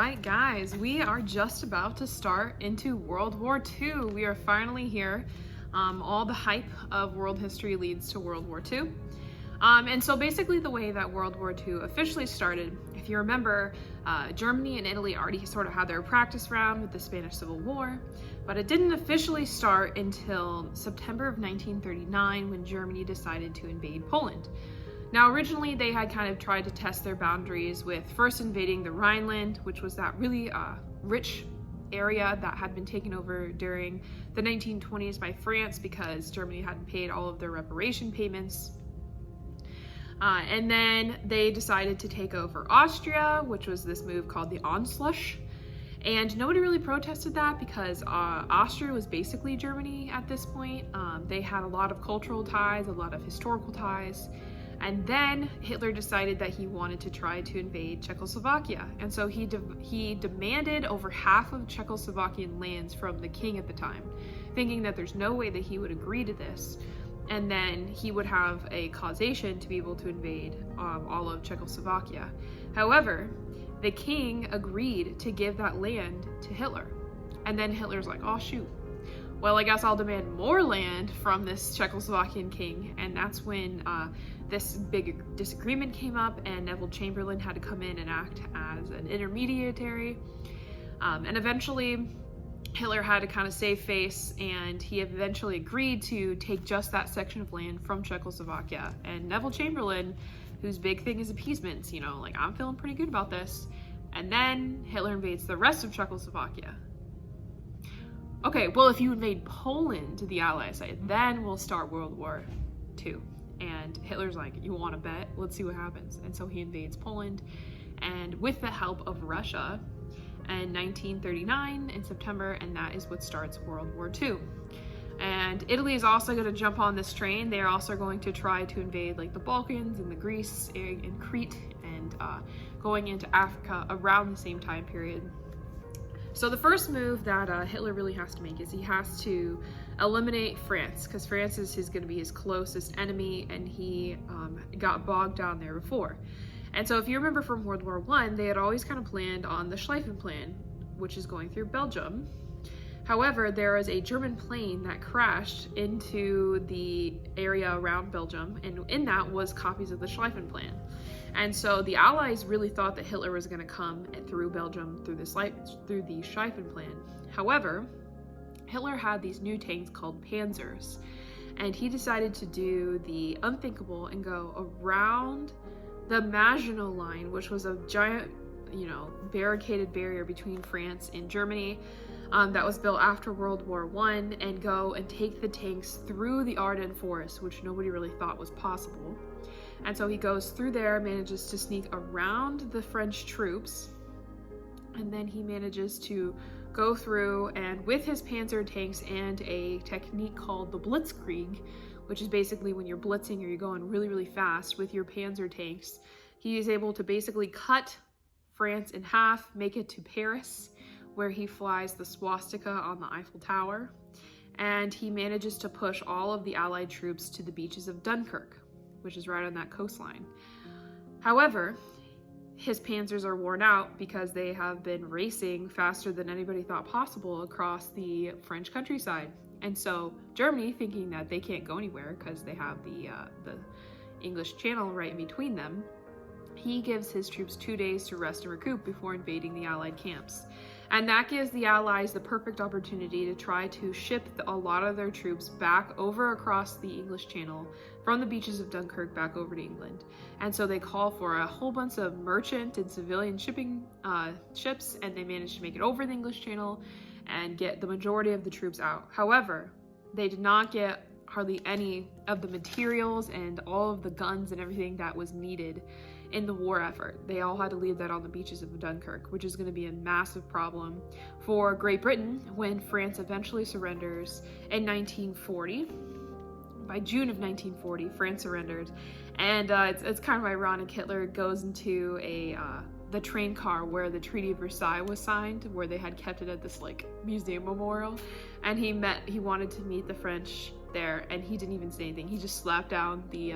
right, guys, we are just about to start into World War II. We are finally here. All the hype of world history leads to World War II. And so basically the way that World War II officially started, if you remember, Germany and Italy already sort of had their practice round with the Spanish Civil War, but it didn't officially start until September of 1939 when Germany decided to invade Poland. Now, originally, they had kind of tried to test their boundaries with first invading the Rhineland, which was that really rich area that had been taken over during the 1920s by France because Germany hadn't paid all of their reparation payments. And then they decided to take over Austria, which was this move called the Anschluss. And nobody really protested that because Austria was basically Germany at this point. They had a lot of cultural ties, a lot of historical ties. And then Hitler decided that he wanted to try to invade Czechoslovakia. And so he demanded over half of Czechoslovakian lands from the king at the time, thinking that there's no way that he would agree to this. And then he would have a causation to be able to invade all of Czechoslovakia. However, the king agreed to give that land to Hitler. And then Hitler's like, oh shoot, well, I guess I'll demand more land from this Czechoslovakian king. And that's when this big disagreement came up and Neville Chamberlain had to come in and act as an intermediary. And eventually Hitler had to kind of save face, and he eventually agreed to take just that section of land from Czechoslovakia. And Neville Chamberlain, whose big thing is appeasement, like, I'm feeling pretty good about this. And then Hitler invades the rest of Czechoslovakia. Okay, well, if you invade Poland, the Allies say, then we'll start World War II. And Hitler's like, you want to bet? Let's see what happens. And so he invades Poland, and with the help of Russia in 1939 in September, and that is what starts World War II. And Italy is also going to jump on this train. They're also going to try to invade like the Balkans and the Greece and Crete and going into Africa around the same time period. So the first move that Hitler really has to make is he has to eliminate France, because France is going to be his closest enemy, and he got bogged down there before. And so if you remember from World War I, they had always kind of planned on the Schlieffen Plan, which is going through Belgium. However, there was a German plane that crashed into the area around Belgium, and in that was copies of the Schlieffen Plan. And so the Allies really thought that Hitler was going to come through Belgium through the Schlieffen Plan. However, Hitler had these new tanks called Panzers, and he decided to do the unthinkable and go around the Maginot Line, which was a giant, barricaded barrier between France and Germany that was built after World War I, and go and take the tanks through the Ardennes Forest, which nobody really thought was possible. And so he goes through there, manages to sneak around the French troops, and then he manages to go through, and with his Panzer tanks and a technique called the Blitzkrieg, which is basically when you're blitzing or you're going really, really fast with your Panzer tanks, he is able to basically cut France in half, make it to Paris, where he flies the swastika on the Eiffel Tower, and he manages to push all of the Allied troops to the beaches of Dunkirk, which is right on that coastline. However, his panzers are worn out because they have been racing faster than anybody thought possible across the French countryside. And so Germany, thinking that they can't go anywhere because they have the English Channel right in between them, he gives his troops 2 days to rest and recoup before invading the Allied camps. And that gives the Allies the perfect opportunity to try to ship a lot of their troops back over across the English Channel from the beaches of Dunkirk back over to England. And so they call for a whole bunch of merchant and civilian shipping ships, and they manage to make it over the English Channel and get the majority of the troops out. However, they did not get hardly any of the materials and all of the guns and everything that was needed in the war effort. They all had to leave that on the beaches of Dunkirk, which is going to be a massive problem for Great Britain when France eventually surrenders in 1940. By June of 1940, France surrendered, and it's kind of ironic. Hitler goes into the train car where the Treaty of Versailles was signed, where they had kept it at this like museum memorial, and he wanted to meet the French there, and he didn't even say anything. He just slapped down the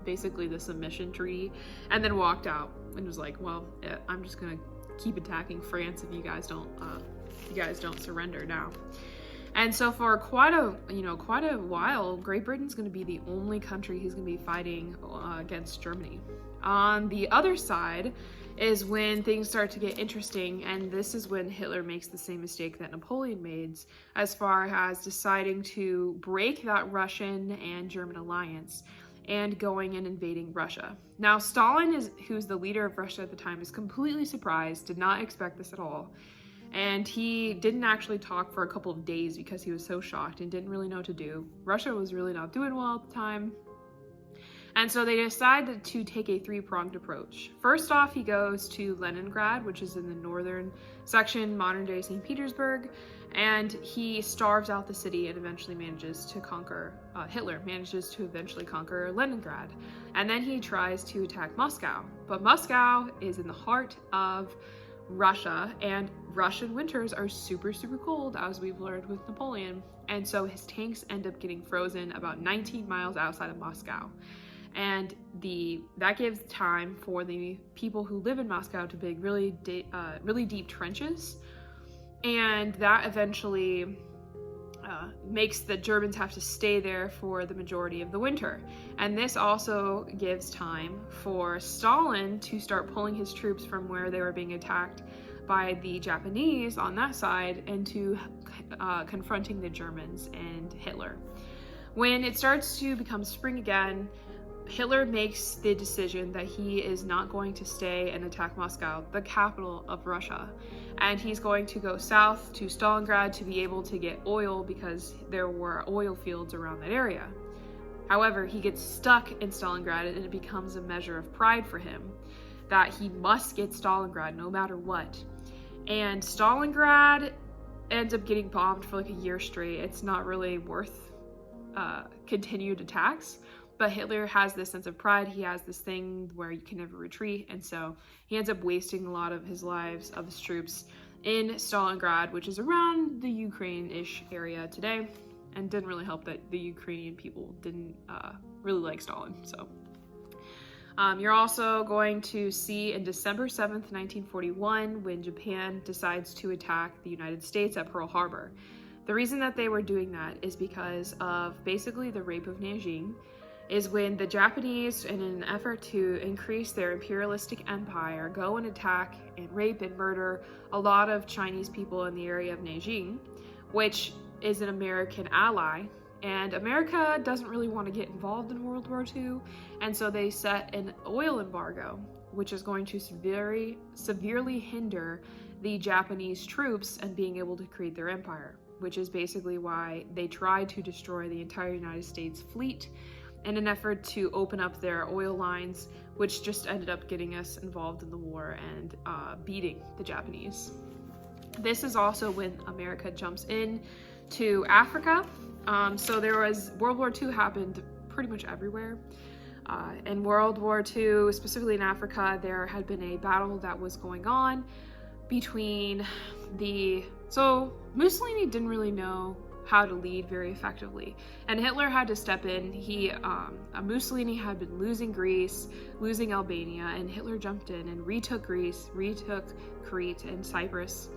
basically the submission treaty and then walked out and was like, well, I'm just gonna keep attacking France if you guys don't surrender now. And so for quite a while, Great Britain's going to be the only country who's going to be fighting against Germany. On the other side is when things start to get interesting, and this is when Hitler makes the same mistake that Napoleon made as far as deciding to break that Russian and German alliance and going and invading Russia. Now, Stalin, who's the leader of Russia at the time, is completely surprised, did not expect this at all. And he didn't actually talk for a couple of days because he was so shocked and didn't really know what to do. Russia was really not doing well at the time. And so they decided to take a three-pronged approach. First off, he goes to Leningrad, which is in the northern section, modern-day St. Petersburg, and he starves out the city and eventually manages to conquer, Hitler manages to eventually conquer Leningrad. And then he tries to attack Moscow. But Moscow is in the heart of Russia, and Russian winters are super, super cold, as we've learned with Napoleon. And so his tanks end up getting frozen about 19 miles outside of Moscow. And that gives time for the people who live in Moscow to dig really deep trenches. And that eventually makes the Germans have to stay there for the majority of the winter. And this also gives time for Stalin to start pulling his troops from where they were being attacked by the Japanese on that side into confronting the Germans and Hitler. When it starts to become spring again, Hitler makes the decision that he is not going to stay and attack Moscow, the capital of Russia. And he's going to go south to Stalingrad to be able to get oil because there were oil fields around that area. However, he gets stuck in Stalingrad and it becomes a measure of pride for him that he must get Stalingrad no matter what. And Stalingrad ends up getting bombed for like a year straight. It's not really worth continued attacks. But Hitler has this sense of pride. He has this thing where you can never retreat. And so he ends up wasting a lot of his lives of his troops in Stalingrad, which is around the Ukraine-ish area today. And didn't really help that the Ukrainian people didn't really like Stalin. So you're also going to see in December 7th, 1941, when Japan decides to attack the United States at Pearl Harbor. The reason that they were doing that is because of basically the rape of Nanjing, is when the Japanese, in an effort to increase their imperialistic empire, go and attack and rape and murder a lot of Chinese people in the area of Nanjing, which is an American ally. And America doesn't really want to get involved in World War II, and so they set an oil embargo, which is going to severely hinder the Japanese troops and being able to create their empire, which is basically why they tried to destroy the entire United States fleet in an effort to open up their oil lines, which just ended up getting us involved in the war and beating the Japanese. This is also when America jumps in to Africa. So there was, World War II happened pretty much everywhere. In World War II, specifically in Africa, there had been a battle that was going on between so Mussolini didn't really know how to lead very effectively, and Hitler had to step in. Mussolini had been losing Greece, losing Albania, and Hitler jumped in and retook Greece, retook Crete and Cyprus,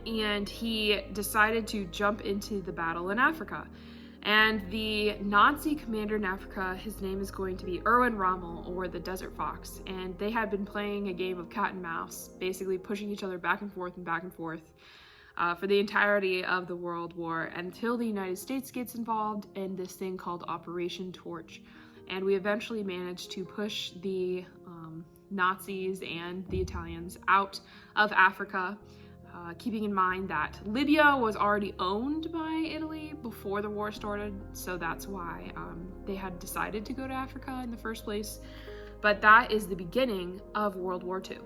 and he decided to jump into the battle in Africa. And the Nazi commander in Africa, his name is going to be Erwin Rommel, or the Desert Fox, and they had been playing a game of cat and mouse, basically pushing each other back and forth for the entirety of the World War, until the United States gets involved in this thing called Operation Torch. And we eventually managed to push the Nazis and the Italians out of Africa, keeping in mind that Libya was already owned by Italy before the war started, so that's why they had decided to go to Africa in the first place. But that is the beginning of World War II.